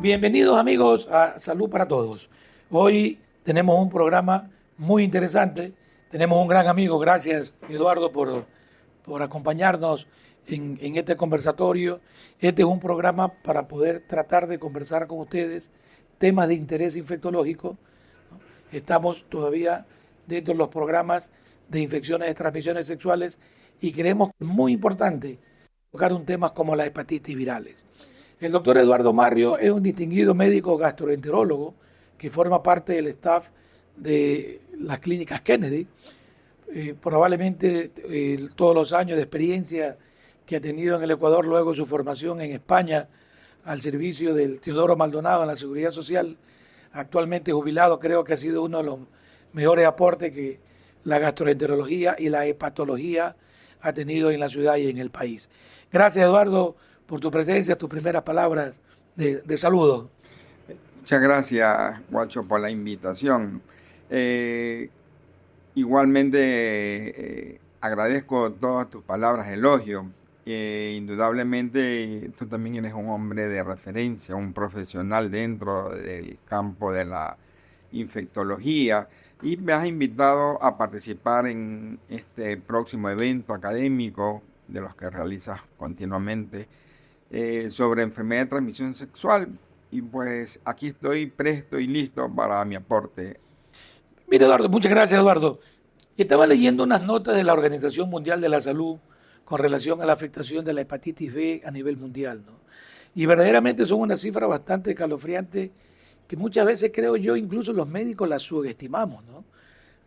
Bienvenidos amigos a Salud para Todos. Hoy tenemos un programa muy interesante. Tenemos un gran amigo, gracias Eduardo por acompañarnos en este conversatorio. Este es un programa para poder tratar de conversar con ustedes temas de interés infectológico. Estamos todavía dentro de los programas de infecciones de transmisiones sexuales y creemos que es muy importante tocar un tema como las hepatitis virales. El doctor Eduardo Marrio es un distinguido médico gastroenterólogo que forma parte del staff de las clínicas Kennedy. Probablemente todos los años de experiencia que ha tenido en el Ecuador luego de su formación en España al servicio del Teodoro Maldonado en la Seguridad Social, actualmente jubilado, creo que ha sido uno de los mejores aportes que la gastroenterología y la hepatología ha tenido en la ciudad y en el país. Gracias, Eduardo, por tu presencia, tus primeras palabras de saludo. Muchas gracias, Guacho, por la invitación. Igualmente agradezco todas tus palabras de elogio. Indudablemente tú también eres un hombre de referencia, un profesional dentro del campo de la infectología y me has invitado a participar en este próximo evento académico de los que realizas continuamente sobre enfermedad de transmisión sexual. Y pues aquí estoy presto y listo para mi aporte. Mira, Eduardo, muchas gracias, Eduardo. Estaba leyendo unas notas de la Organización Mundial de la Salud con relación a la afectación de la hepatitis B a nivel mundial, ¿no? Y verdaderamente son unas cifras bastante escalofriantes que muchas veces creo yo incluso los médicos las subestimamos, ¿no?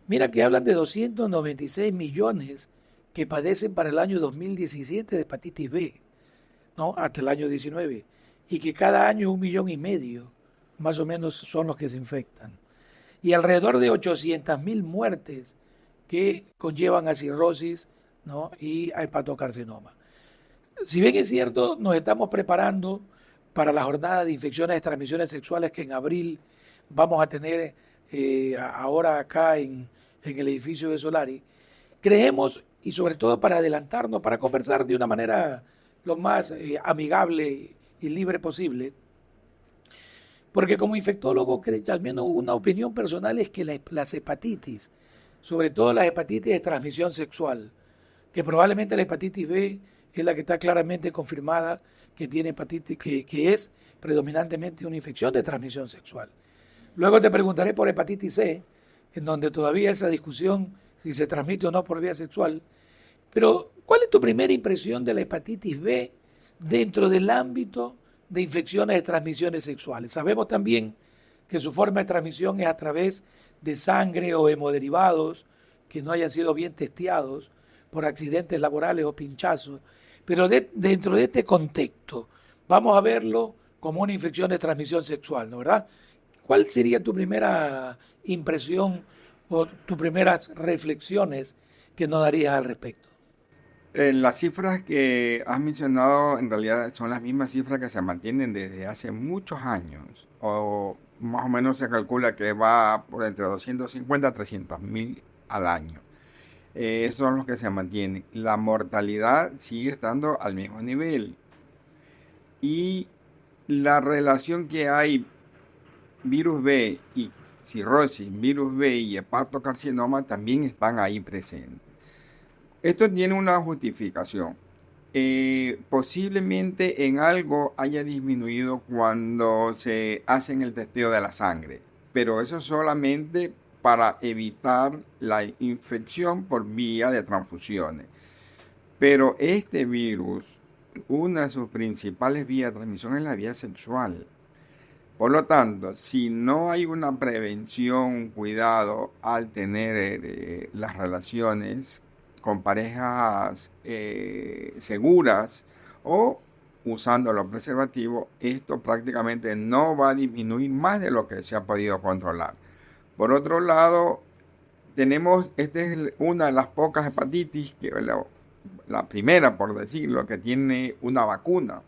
Mira que hablan de 296 millones que padecen para el año 2017 de hepatitis B, ¿no? Hasta el año 19, y que cada año 1,5 millones más o menos son los que se infectan. Y alrededor de 800.000 muertes que conllevan a cirrosis, ¿no? Y a hepatocarcinoma. Si bien es cierto, nos estamos preparando para la jornada de infecciones de transmisiones sexuales que en abril vamos a tener ahora acá en el edificio de Solari, creemos, y sobre todo para adelantarnos, para conversar de una manera lo más amigable y libre posible, porque como infectólogo, al menos una opinión personal es que las hepatitis, sobre todo las hepatitis de transmisión sexual, que probablemente la hepatitis B es la que está claramente confirmada que tiene hepatitis, que es predominantemente una infección de transmisión sexual. Luego te preguntaré por hepatitis C, en donde todavía esa discusión si se transmite o no por vía sexual. Pero, ¿cuál es tu primera impresión de la hepatitis B dentro del ámbito de infecciones de transmisiones sexuales? Sabemos también que su forma de transmisión es a través de sangre o hemoderivados que no hayan sido bien testeados por accidentes laborales o pinchazos. Pero dentro de este contexto, vamos a verlo como una infección de transmisión sexual, ¿no verdad? ¿Cuál sería tu primera impresión o tus primeras reflexiones que nos darías al respecto? Las cifras que has mencionado en realidad son las mismas cifras que se mantienen desde hace muchos años, o más o menos se calcula que va por entre 250 a 300 mil al año. Esos son los que se mantienen. La mortalidad sigue estando al mismo nivel. Y la relación que hay virus B y cirrosis, virus B y hepatocarcinoma también están ahí presentes. Esto tiene una justificación. Posiblemente en algo haya disminuido cuando se hacen el testeo de la sangre, pero eso solamente para evitar la infección por vía de transfusiones. Pero este virus, una de sus principales vías de transmisión es la vía sexual. Por lo tanto, si no hay una prevención, cuidado al tener las relaciones con parejas seguras o usando los preservativos, esto prácticamente no va a disminuir más de lo que se ha podido controlar. Por otro lado, esta es una de las pocas hepatitis, que la primera, por decirlo, que tiene una vacuna,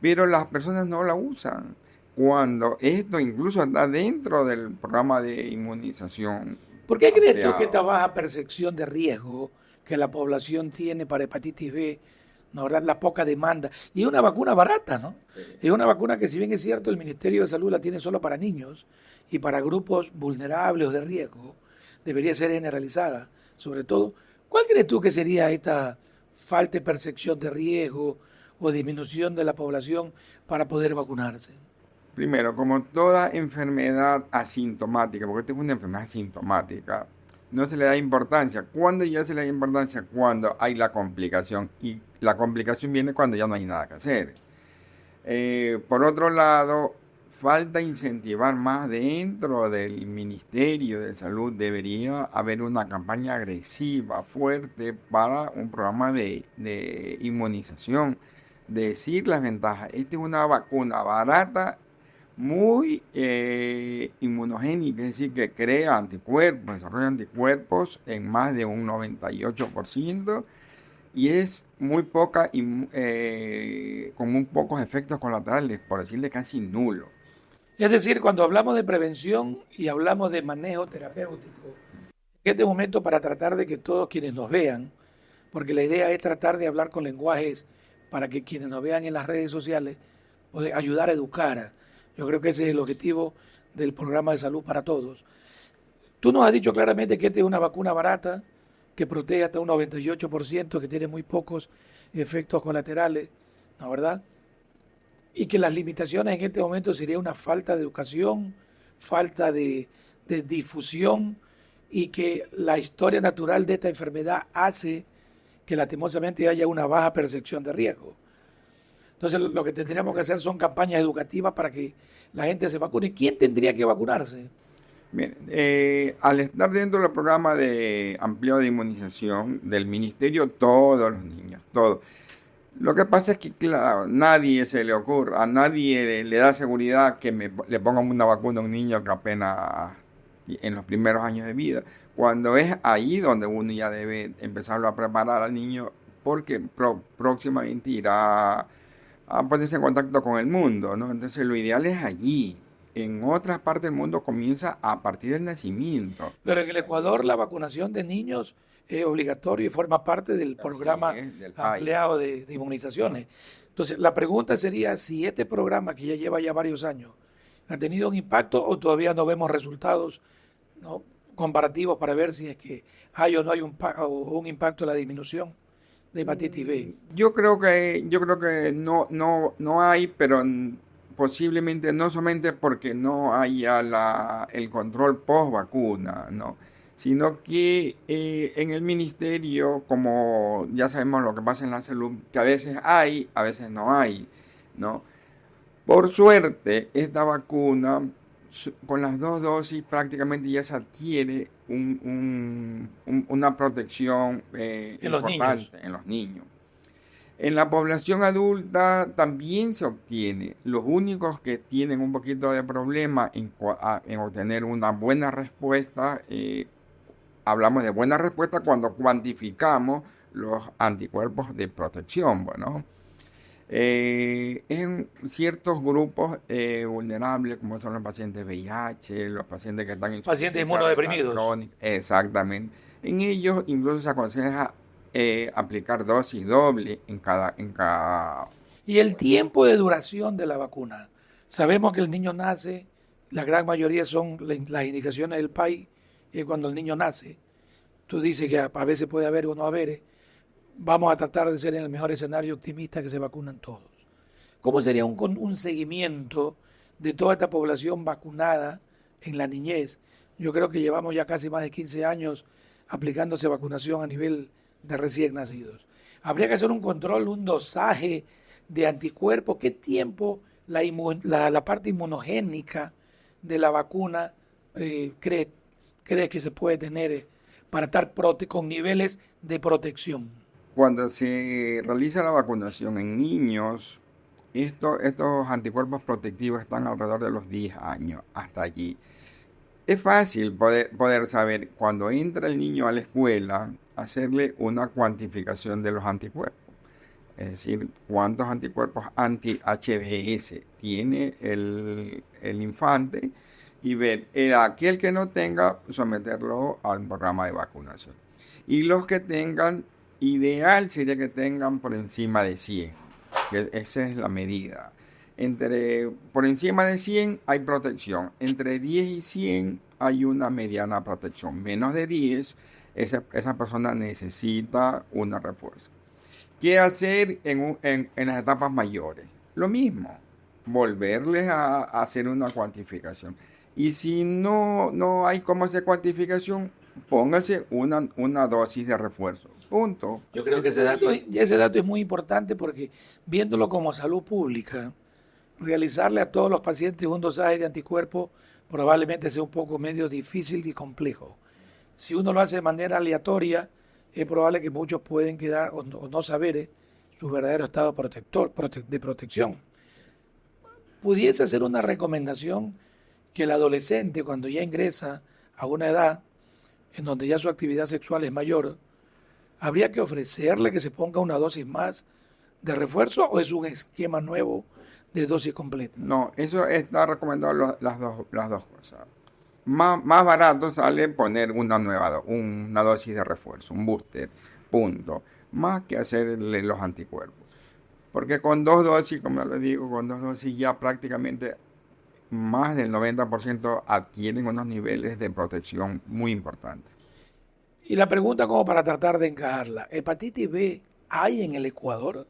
pero las personas no la usan, cuando esto incluso está dentro del programa de inmunización. ¿Por qué crees tú que esta baja percepción de riesgo que la población tiene para hepatitis B ¿no? ¿Verdad? La poca demanda. Y es una vacuna barata, ¿no? Sí. Es una vacuna que, si bien es cierto, el Ministerio de Salud la tiene solo para niños y para grupos vulnerables o de riesgo, debería ser generalizada. Sobre todo, ¿cuál crees tú que sería esta falta de percepción de riesgo o disminución de la población para poder vacunarse? Primero, como toda enfermedad asintomática, porque esta es una enfermedad asintomática, no se le da importancia. ¿Cuándo ya se le da importancia? Cuando hay la complicación. Y la complicación viene cuando ya no hay nada que hacer. Por otro lado, falta incentivar más dentro del Ministerio de Salud. Debería haber una campaña agresiva, fuerte, para un programa de inmunización. Decir las ventajas. Esta es una vacuna barata, muy inmunogénica, es decir, que crea anticuerpos, desarrolla anticuerpos en más de un 98% y es muy poca, con muy pocos efectos colaterales, por decirle casi nulo. Es decir, cuando hablamos de prevención y hablamos de manejo terapéutico, en este momento, para tratar de que todos quienes nos vean, porque la idea es tratar de hablar con lenguajes para que quienes nos vean en las redes sociales, pues, ayudar a educar. Yo creo que ese es el objetivo del programa de salud para todos. Tú nos has dicho claramente que esta es una vacuna barata, que protege hasta un 98%, que tiene muy pocos efectos colaterales, ¿no, verdad? Y que las limitaciones en este momento sería una falta de educación, falta de difusión, y que la historia natural de esta enfermedad hace que lastimosamente haya una baja percepción de riesgo. Entonces, lo que tendríamos que hacer son campañas educativas para que la gente se vacune. ¿Quién tendría que vacunarse? Bien, al estar dentro del programa de ampliado de inmunización del ministerio, todos los niños, todos. Lo que pasa es que, claro, nadie se le ocurre, a nadie le da seguridad que le pongan una vacuna a un niño que apenas en los primeros años de vida, cuando es ahí donde uno ya debe empezarlo a preparar al niño, porque próximamente irá a ponerse en contacto con el mundo, ¿no? Entonces lo ideal es allí. En otras partes del mundo comienza a partir del nacimiento. Pero en el Ecuador la vacunación de niños es obligatorio y forma parte del programa ampliado de inmunizaciones. Entonces, la pregunta sería si este programa, que ya lleva ya varios años, ha tenido un impacto o todavía no vemos resultados, ¿no?, comparativos para ver si es que hay o no hay un impacto en la disminución de hepatitis B. Yo creo que no hay, pero posiblemente no solamente porque no haya el control post vacuna, ¿no? Sino que en el ministerio, como ya sabemos lo que pasa en la salud, que a veces hay, a veces no hay, ¿no? Por suerte, esta vacuna, con las 2 dosis, prácticamente ya se adquiere una protección importante en los niños. En la población adulta también se obtiene. Los únicos que tienen un poquito de problema en obtener una buena respuesta, hablamos de buena respuesta cuando cuantificamos los anticuerpos de protección, bueno. En ciertos grupos vulnerables, como son los pacientes VIH, los pacientes que están en pacientes inmunodeprimidos. Exactamente. En ellos incluso se aconseja aplicar dosis doble en cada. Y el tiempo de duración de la vacuna. Sabemos que el niño nace, la gran mayoría son las indicaciones del país, cuando el niño nace. Tú dices que a veces puede haber o no haber. Vamos a tratar de ser en el mejor escenario optimista que se vacunan todos. ¿Cómo sería un seguimiento de toda esta población vacunada en la niñez? Yo creo que llevamos ya casi más de 15 años aplicándose vacunación a nivel de recién nacidos. Habría que hacer un control, un dosaje de anticuerpos. ¿Qué tiempo la parte inmunogénica de la vacuna crees que se puede tener para estar con niveles de protección? Cuando se realiza la vacunación en niños, estos anticuerpos protectivos están alrededor de los 10 años, hasta allí. Es fácil poder saber, cuando entra el niño a la escuela, hacerle una cuantificación de los anticuerpos. Es decir, cuántos anticuerpos anti-HBs tiene el infante y ver, aquel que no tenga, someterlo al programa de vacunación. Y los que tengan, Ideal sería que tengan por encima de 100, que esa es la medida. Por encima de 100 hay protección, entre 10 y 100 hay una mediana protección, menos de 10 esa persona necesita una refuerzo. ¿Qué hacer en las etapas mayores? Lo mismo, volverles a hacer una cuantificación. Y si no hay cómo hacer cuantificación, póngase una dosis de refuerzo. Punto. Yo creo que ese dato es muy importante porque viéndolo como salud pública, realizarle a todos los pacientes un dosaje de anticuerpos probablemente sea un poco medio difícil y complejo. Si uno lo hace de manera aleatoria, es probable que muchos pueden quedar o no saber su verdadero estado de protección. Pudiese ser una recomendación que el adolescente, cuando ya ingresa a una edad en donde ya su actividad sexual es mayor, habría que ofrecerle que se ponga una dosis más de refuerzo o es un esquema nuevo de dosis completa. No, eso está recomendado las dos cosas. Más barato sale poner una dosis de refuerzo, un booster, punto. Más que hacerle los anticuerpos. Porque con 2 dosis, como les digo, con 2 dosis ya prácticamente más del 90% adquieren unos niveles de protección muy importantes. Y la pregunta como para tratar de encajarla, ¿hepatitis B hay en el Ecuador?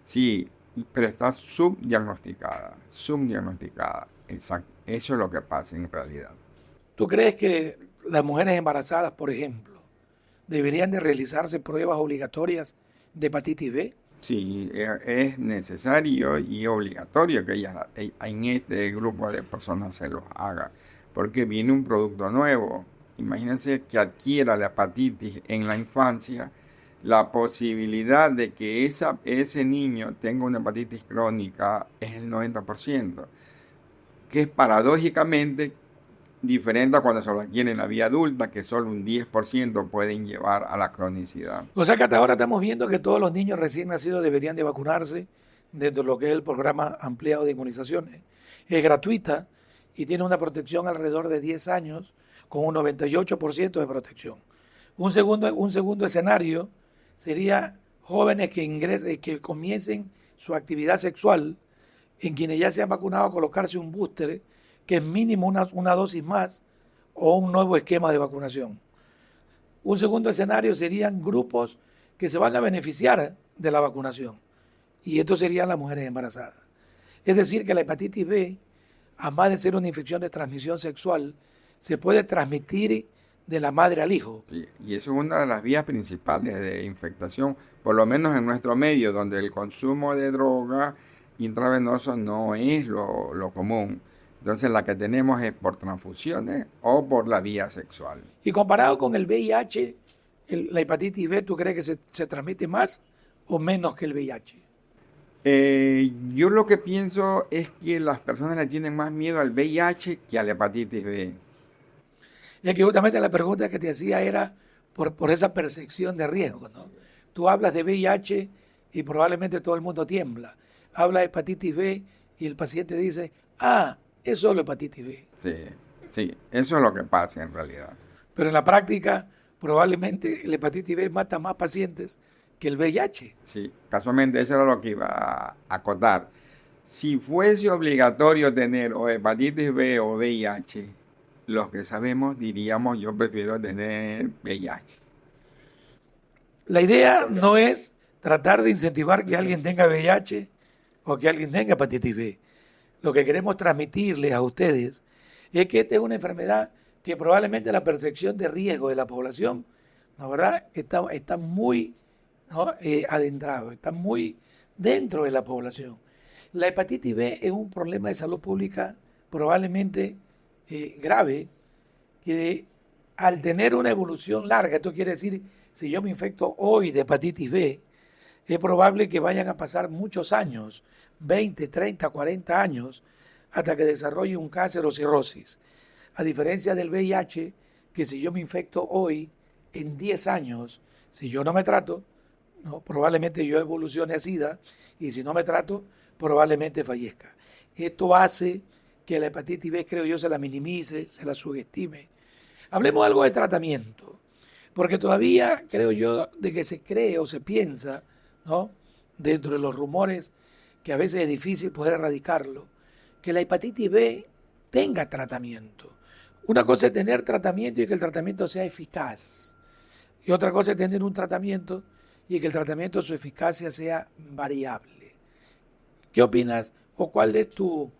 Sí, pero está subdiagnosticada. Exacto. Eso es lo que pasa en realidad. ¿Tú crees que las mujeres embarazadas, por ejemplo, deberían de realizarse pruebas obligatorias de hepatitis B? Sí, es necesario y obligatorio que en este grupo de personas se los haga, porque viene un producto nuevo. Imagínense que adquiera la hepatitis en la infancia, la posibilidad de que ese niño tenga una hepatitis crónica es el 90%, que es paradójicamente diferente a cuando se lo adquiere en la vida adulta, que solo un 10% pueden llevar a la cronicidad. O sea que hasta ahora estamos viendo que todos los niños recién nacidos deberían de vacunarse dentro de lo que es el programa ampliado de inmunizaciones. Es gratuita y tiene una protección alrededor de 10 años con un 98% de protección. Un segundo escenario sería jóvenes que comiencen su actividad sexual, en quienes ya se han vacunado, colocarse un booster, que es mínimo una dosis más, o un nuevo esquema de vacunación. Un segundo escenario serían grupos que se van a beneficiar de la vacunación, y estos serían las mujeres embarazadas. Es decir, que la hepatitis B, además de ser una infección de transmisión sexual, se puede transmitir de la madre al hijo. Sí, y eso es una de las vías principales de infectación, por lo menos en nuestro medio, donde el consumo de droga intravenoso no es lo común. Entonces la que tenemos es por transfusiones o por la vía sexual. Y comparado con el VIH, la hepatitis B, ¿tú crees que se transmite más o menos que el VIH? Yo lo que pienso es que las personas le tienen más miedo al VIH que a la hepatitis B. Y que justamente la pregunta que te hacía era por esa percepción de riesgo, ¿no? Tú hablas de VIH y probablemente todo el mundo tiembla. Habla de hepatitis B y el paciente dice, es solo hepatitis B. Sí, eso es lo que pasa en realidad. Pero en la práctica, probablemente la hepatitis B mata más pacientes que el VIH. Sí, casualmente eso era lo que iba a acotar. Si fuese obligatorio tener o hepatitis B o VIH, los que sabemos diríamos yo prefiero tener VIH. La idea no es tratar de incentivar que alguien tenga VIH o que alguien tenga hepatitis B. Lo que queremos transmitirles a ustedes es que esta es una enfermedad que probablemente la percepción de riesgo de la población, ¿no, verdad? Está muy adentrado, está muy dentro de la población. La hepatitis B es un problema de salud pública probablemente grave, que al tener una evolución larga, esto quiere decir, si yo me infecto hoy de hepatitis B, es probable que vayan a pasar muchos años, 20, 30, 40 años, hasta que desarrolle un cáncer o cirrosis. A diferencia del VIH, que si yo me infecto hoy, en 10 años, si yo no me trato, ¿no? Probablemente yo evolucione a SIDA, y si no me trato, probablemente fallezca. Esto hace que la hepatitis B, creo yo, se la minimice, se la subestime. Hablemos algo de tratamiento. Porque todavía creo yo de que se cree o se piensa, ¿no? Dentro de los rumores, que a veces es difícil poder erradicarlo, que la hepatitis B tenga tratamiento. Una cosa es tener tratamiento y que el tratamiento sea eficaz. Y otra cosa es tener un tratamiento y que el tratamiento, su eficacia sea variable. ¿Qué opinas o cuál es tu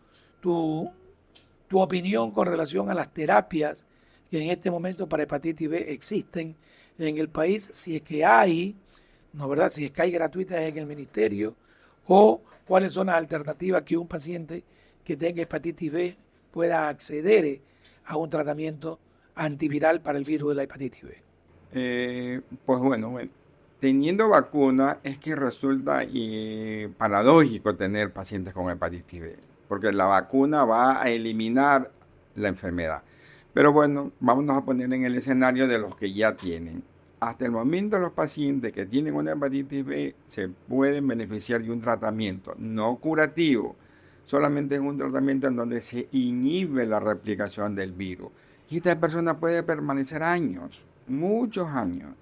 opinión con relación a las terapias que en este momento para hepatitis B existen en el país, si es que hay, ¿no verdad? Si es que hay gratuitas en el ministerio, o cuáles son las alternativas que un paciente que tenga hepatitis B pueda acceder a un tratamiento antiviral para el virus de la hepatitis B. Pues bueno, teniendo vacuna es que resulta paradójico tener pacientes con hepatitis B, porque la vacuna va a eliminar la enfermedad. Pero bueno, vámonos a poner en el escenario de los que ya tienen. Hasta el momento los pacientes que tienen una hepatitis B se pueden beneficiar de un tratamiento no curativo, solamente en un tratamiento en donde se inhibe la replicación del virus. Y esta persona puede permanecer años, muchos años.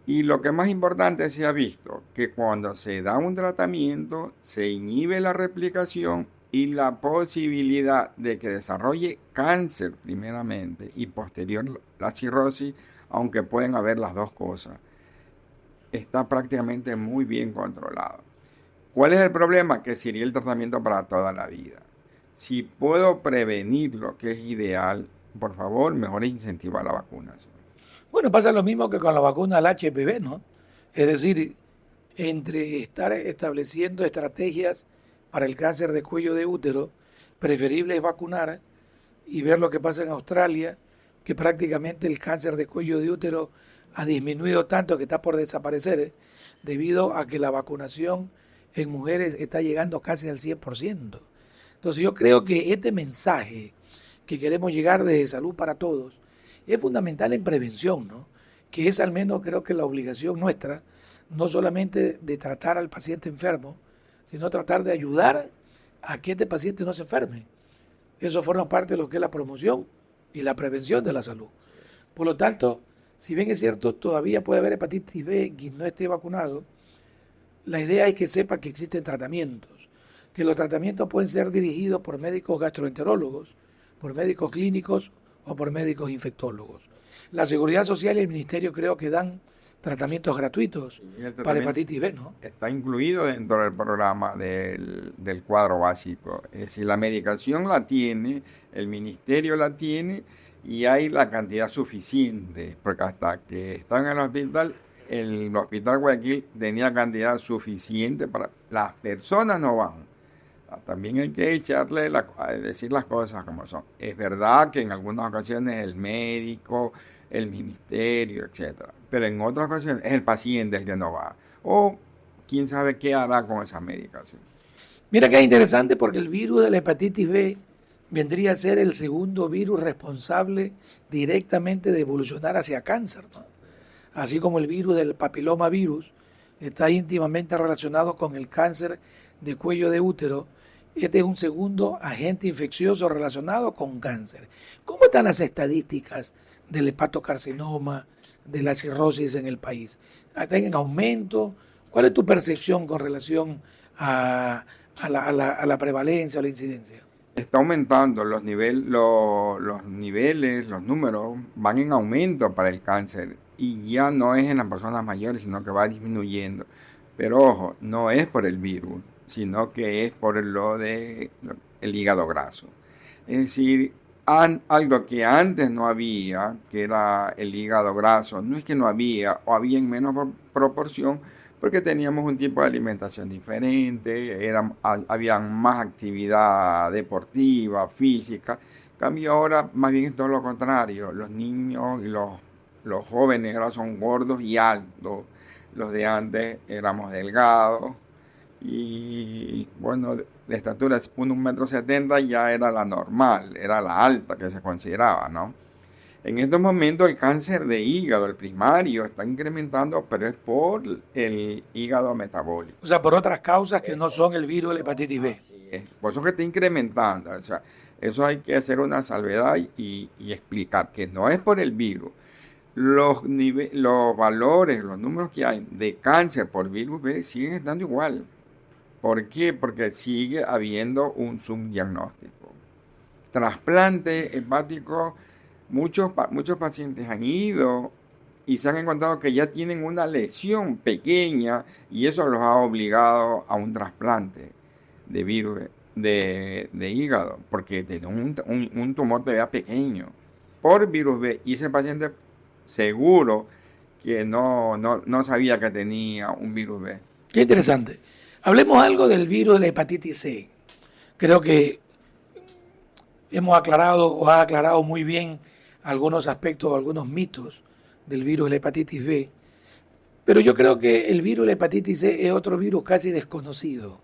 Y lo que más importante se ha visto, que cuando se da un tratamiento, se inhibe la replicación y la posibilidad de que desarrolle cáncer primeramente y posterior la cirrosis, aunque pueden haber las dos cosas, está prácticamente muy bien controlado. ¿Cuál es el problema? Que sería el tratamiento para toda la vida. Si puedo prevenirlo, que es ideal, por favor, mejor incentivar la vacunación. Bueno, pasa lo mismo que con la vacuna del HPV, ¿no? Es decir, entre estar estableciendo estrategias para el cáncer de cuello de útero, preferible es vacunar y ver lo que pasa en Australia, que prácticamente el cáncer de cuello de útero ha disminuido tanto que está por desaparecer, debido a que la vacunación en mujeres está llegando casi al 100%. Entonces yo creo que este mensaje que queremos llegar de salud para todos es fundamental en prevención, ¿no? Que es al menos creo que la obligación nuestra, no solamente de tratar al paciente enfermo, sino tratar de ayudar a que este paciente no se enferme. Eso forma parte de lo que es la promoción y la prevención de la salud. Por lo tanto, si bien es cierto, todavía puede haber hepatitis B quien no esté vacunado, la idea es que sepa que existen tratamientos, que los tratamientos pueden ser dirigidos por médicos gastroenterólogos, por médicos clínicos o por médicos infectólogos. La Seguridad Social y el Ministerio creo que dan tratamientos gratuitos para hepatitis B, ¿no? Está incluido dentro del programa del cuadro básico. Es decir, la medicación la tiene, el ministerio la tiene y hay la cantidad suficiente, porque hasta que están en el hospital Guayaquil tenía cantidad suficiente para... Las personas no van. También hay que decir las cosas como son. Es verdad que en algunas ocasiones el médico, el ministerio, etcétera, pero en otras ocasiones es el paciente el que no va. O quién sabe qué hará con esa medicación. Mira que es interesante porque el virus de la hepatitis B vendría a ser el segundo virus responsable directamente de evolucionar hacia cáncer, ¿no? Así como el virus del papiloma virus está íntimamente relacionado con el cáncer de cuello de útero. Este es un segundo agente infeccioso relacionado con cáncer. ¿Cómo están las estadísticas del hepatocarcinoma, de la cirrosis en el país? ¿Están en aumento? ¿Cuál es tu percepción con relación a la prevalencia o la incidencia? Está aumentando los niveles, los números van en aumento para el cáncer y ya no es en las personas mayores, sino que va disminuyendo. Pero ojo, no es por el virus, sino que es por el hígado graso. Es decir, algo que antes no había, que era el hígado graso, no es que no había, o había en menos proporción, porque teníamos un tipo de alimentación diferente, había más actividad deportiva, física. En cambio ahora más bien es todo lo contrario, los niños y los jóvenes ahora son gordos y altos, los de antes éramos delgados. Y bueno, de estatura 1,70 m ya era la normal, era la alta que se consideraba, ¿no? En estos momentos el cáncer de hígado, el primario, está incrementando, pero es por el hígado metabólico. O sea, por otras causas que no son el virus de la hepatitis B. Por eso que está incrementando. O sea, eso hay que hacer una salvedad y explicar que no es por el virus. los valores, los números que hay de cáncer por virus B siguen estando igual. ¿Por qué? Porque sigue habiendo un subdiagnóstico. Trasplante hepático, muchos pacientes han ido y se han encontrado que ya tienen una lesión pequeña y eso los ha obligado a un trasplante de virus de hígado, porque tiene un tumor todavía pequeño por virus B y ese paciente seguro que no sabía que tenía un virus B. Qué interesante. Hablemos algo del virus de la hepatitis C. Creo que hemos aclarado o ha aclarado muy bien algunos aspectos, algunos mitos del virus de la hepatitis B. Pero yo creo que el virus de la hepatitis C es otro virus casi desconocido.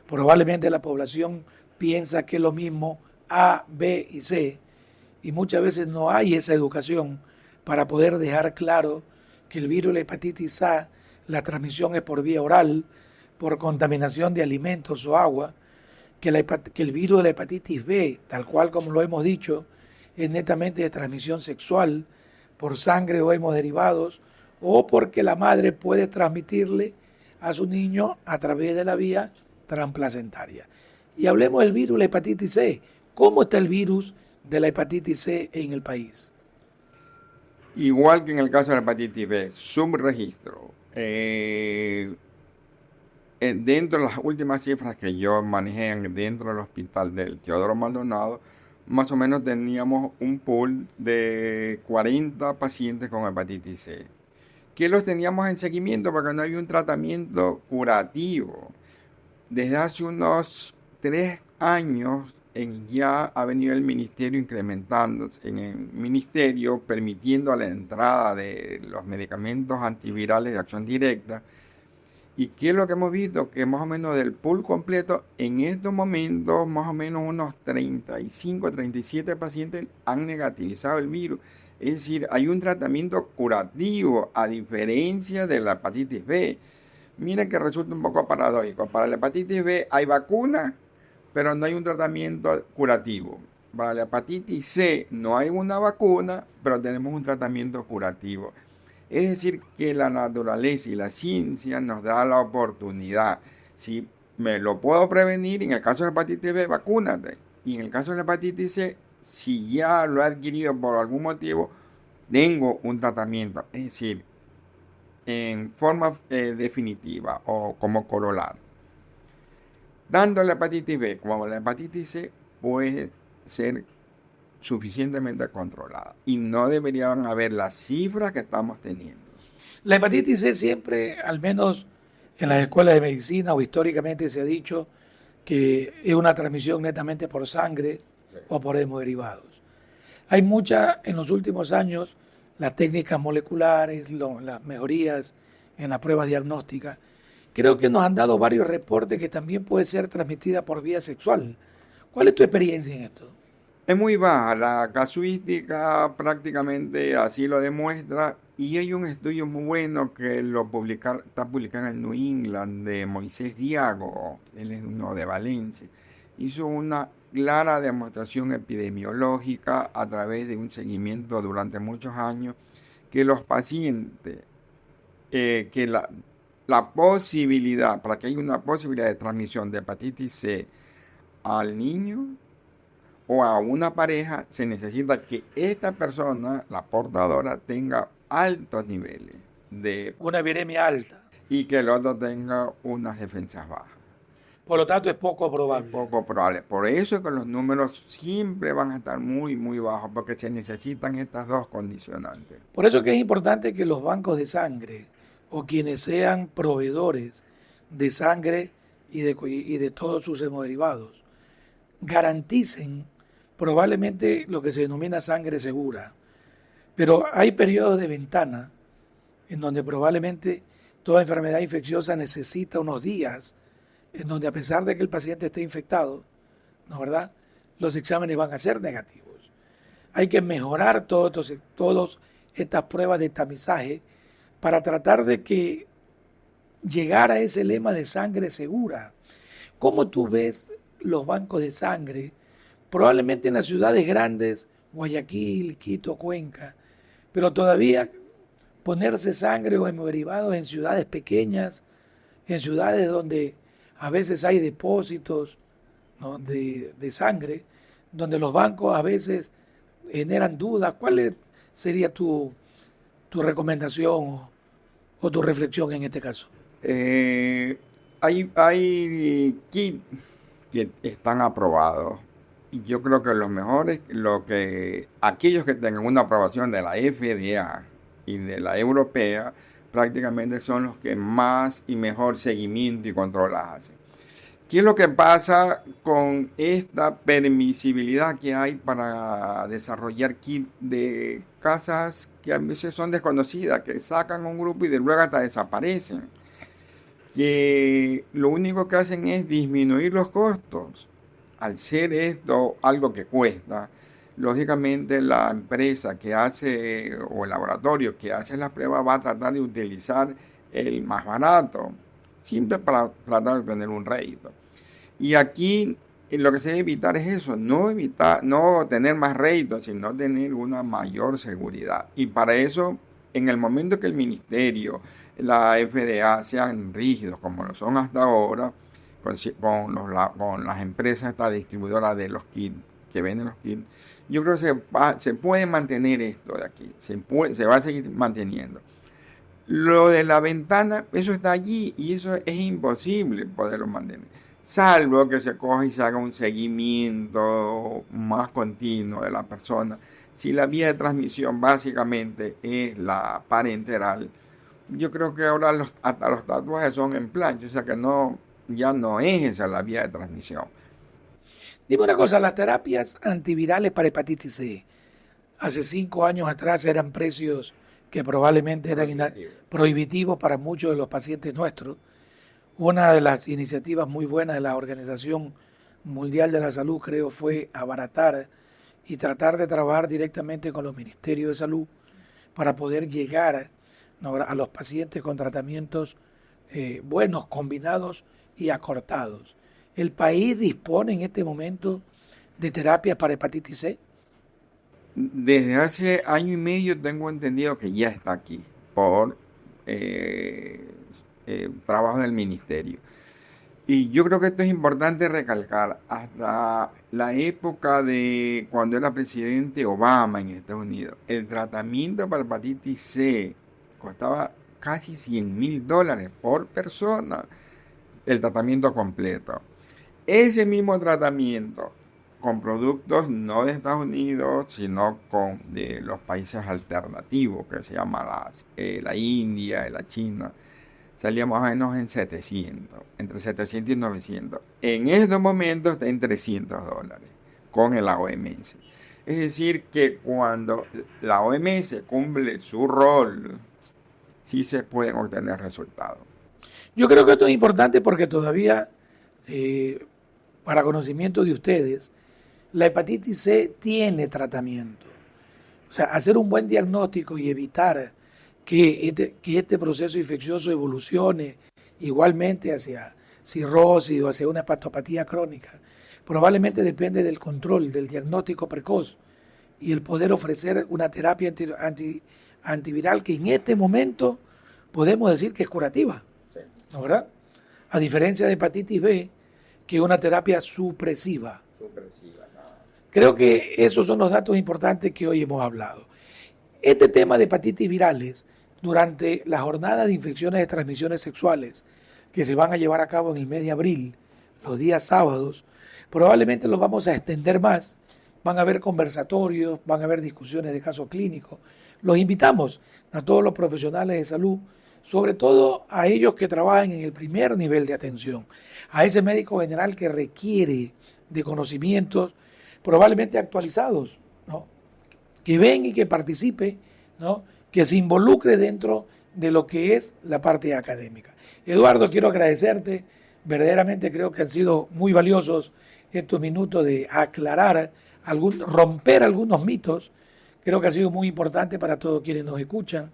Probablemente la población piensa que es lo mismo A, B y C, y muchas veces no hay esa educación para poder dejar claro que el virus de la hepatitis A, la transmisión es por vía oral, por contaminación de alimentos o agua, que el virus de la hepatitis B, tal cual como lo hemos dicho, es netamente de transmisión sexual, por sangre o hemoderivados, o porque la madre puede transmitirle a su niño a través de la vía transplacentaria. Y hablemos del virus de la hepatitis C. ¿Cómo está el virus de la hepatitis C en el país? Igual que en el caso de la hepatitis B, subregistro. Dentro de las últimas cifras que yo manejé dentro del hospital del Teodoro Maldonado, más o menos teníamos un pool de 40 pacientes con hepatitis C, que los teníamos en seguimiento porque no había un tratamiento curativo. Desde hace unos 3 años ya ha venido el ministerio incrementándose en el ministerio, permitiendo la entrada de los medicamentos antivirales de acción directa. ¿Y qué es lo que hemos visto? Que más o menos del pool completo, en estos momentos, más o menos unos 35, 37 pacientes han negativizado el virus. Es decir, hay un tratamiento curativo, a diferencia de la hepatitis B. Miren que resulta un poco paradójico. Para la hepatitis B hay vacuna, pero no hay un tratamiento curativo. Para la hepatitis C no hay una vacuna, pero tenemos un tratamiento curativo. Es decir, que la naturaleza y la ciencia nos da la oportunidad. Si me lo puedo prevenir, en el caso de la hepatitis B, vacúnate. Y en el caso de la hepatitis C, si ya lo he adquirido por algún motivo, tengo un tratamiento. Es decir, en forma definitiva o como corolar. Tanto la hepatitis B como la hepatitis C puede ser suficientemente controlada y no deberían haber las cifras que estamos teniendo. La hepatitis C siempre, al menos en las escuelas de medicina o históricamente se ha dicho que es una transmisión netamente por sangre o por hemoderivados. Hay en los últimos años, las técnicas moleculares, las mejorías en las pruebas diagnósticas, creo que nos han dado varios reportes que también puede ser transmitida por vía sexual. ¿Cuál es tu experiencia en esto? Es muy baja, la casuística prácticamente así lo demuestra y hay un estudio muy bueno que está publicado en el New England de Moisés Diago, él es uno de Valencia, hizo una clara demostración epidemiológica a través de un seguimiento durante muchos años que los pacientes, que la posibilidad, para que haya una posibilidad de transmisión de hepatitis C al niño o a una pareja, se necesita que esta persona, la portadora, tenga altos niveles de una viremia alta y que el otro tenga unas defensas bajas. Por lo tanto, es poco probable. Es poco probable. Por eso es que los números siempre van a estar muy, muy bajos, porque se necesitan estas dos condicionantes. Por eso es que es importante que los bancos de sangre o quienes sean proveedores de sangre y de todos sus hemoderivados garanticen probablemente lo que se denomina sangre segura. Pero hay periodos de ventana en donde probablemente toda enfermedad infecciosa necesita unos días en donde a pesar de que el paciente esté infectado, ¿no es verdad?, los exámenes van a ser negativos. Hay que mejorar todas estas pruebas de tamizaje para tratar de que llegar a ese lema de sangre segura. ¿Cómo tú ves los bancos de sangre? Probablemente en las ciudades grandes, Guayaquil, Quito, Cuenca, pero todavía ponerse sangre o hemoderivados en ciudades pequeñas, en ciudades donde a veces hay depósitos, ¿no?, de sangre, donde los bancos a veces generan dudas. ¿Cuál sería tu recomendación o tu reflexión en este caso? Hay kits que están aprobados. Y yo creo que los mejores, aquellos que tengan una aprobación de la FDA y de la europea, prácticamente son los que más y mejor seguimiento y control hacen. ¿Qué es lo que pasa con esta permisibilidad que hay para desarrollar kits de casas que a veces son desconocidas, que sacan un grupo y de luego hasta desaparecen? Que lo único que hacen es disminuir los costos. Al ser esto algo que cuesta, lógicamente la empresa que hace o el laboratorio que hace la prueba va a tratar de utilizar el más barato, siempre para tratar de obtener un rédito. Y aquí lo que se debe evitar es eso, no tener más réditos, sino tener una mayor seguridad. Y para eso, en el momento que el ministerio, la FDA sean rígidos como lo son hasta ahora, con las empresas, esta distribuidora de los kits, que venden los kits, yo creo que se puede mantener esto de aquí, se va a seguir manteniendo. Lo de la ventana, eso está allí y eso es imposible poderlo mantener, salvo que se coja y se haga un seguimiento más continuo de la persona. Si la vía de transmisión básicamente es la parenteral, yo creo que ahora hasta los tatuajes son en plancha, o sea que ya no es esa la vía de transmisión. Dime una cosa, las terapias antivirales para hepatitis C, hace 5 años atrás eran precios que probablemente eran prohibitivos para muchos de los pacientes nuestros. Una de las iniciativas muy buenas de la Organización Mundial de la Salud, creo, fue abaratar y tratar de trabajar directamente con los ministerios de salud para poder llegar, ¿no?, a los pacientes con tratamientos buenos, combinados y acortados. ¿El país dispone en este momento de terapias para hepatitis C? Desde hace año y medio tengo entendido que ya está aquí por trabajo del ministerio. Y yo creo que esto es importante recalcar. Hasta la época de cuando era presidente Obama en Estados Unidos, el tratamiento para hepatitis C costaba casi $100,000 por persona, el tratamiento completo. Ese mismo tratamiento con productos no de Estados Unidos, sino de los países alternativos, que se llama la India y la China, salía más o menos en 700, entre 700 y 900. En estos momentos está en $300 con la OMS. Es decir, que cuando la OMS cumple su rol, sí se pueden obtener resultados. Yo creo que esto es importante porque todavía, para conocimiento de ustedes, la hepatitis C tiene tratamiento. O sea, hacer un buen diagnóstico y evitar que este proceso infeccioso evolucione igualmente hacia cirrosis o hacia una hepatopatía crónica, probablemente depende del control, del diagnóstico precoz y el poder ofrecer una terapia antiviral que en este momento podemos decir que es curativa, ¿no, verdad? A diferencia de hepatitis B, que es una terapia supresiva. Creo que esos son los datos importantes que hoy hemos hablado. Este tema de hepatitis virales, durante la jornada de infecciones de transmisiones sexuales que se van a llevar a cabo en el mes de abril, los días sábados, probablemente los vamos a extender más. Van a haber conversatorios, van a haber discusiones de casos clínicos. Los invitamos a todos los profesionales de salud, sobre todo a ellos que trabajan en el primer nivel de atención, a ese médico general que requiere de conocimientos probablemente actualizados, ¿no?, que ven y que participe, ¿no?, que se involucre dentro de lo que es la parte académica. Eduardo, quiero agradecerte, verdaderamente creo que han sido muy valiosos estos minutos de aclarar, romper algunos mitos. Creo que ha sido muy importante para todos quienes nos escuchan,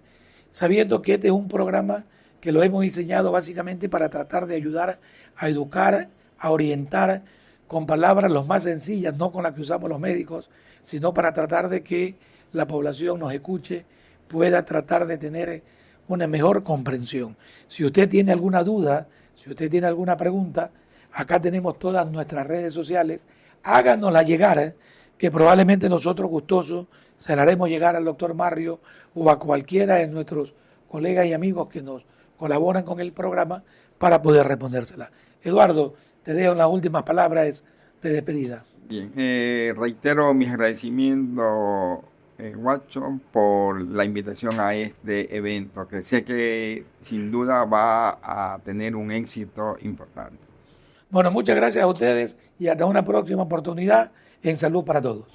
sabiendo que este es un programa que lo hemos diseñado básicamente para tratar de ayudar a educar, a orientar con palabras lo más sencillas, no con las que usamos los médicos, sino para tratar de que la población nos escuche pueda tratar de tener una mejor comprensión. Si usted tiene alguna duda, si usted tiene alguna pregunta, acá tenemos todas nuestras redes sociales, háganosla llegar, que probablemente nosotros gustosos se la haremos llegar al doctor Marrio o a cualquiera de nuestros colegas y amigos que nos colaboran con el programa para poder respondérsela. Eduardo, te dejo las últimas palabras de despedida. Bien, reitero mis agradecimientos, Watson, por la invitación a este evento, que sé que sin duda va a tener un éxito importante. Bueno, muchas gracias a ustedes y hasta una próxima oportunidad en Salud para Todos.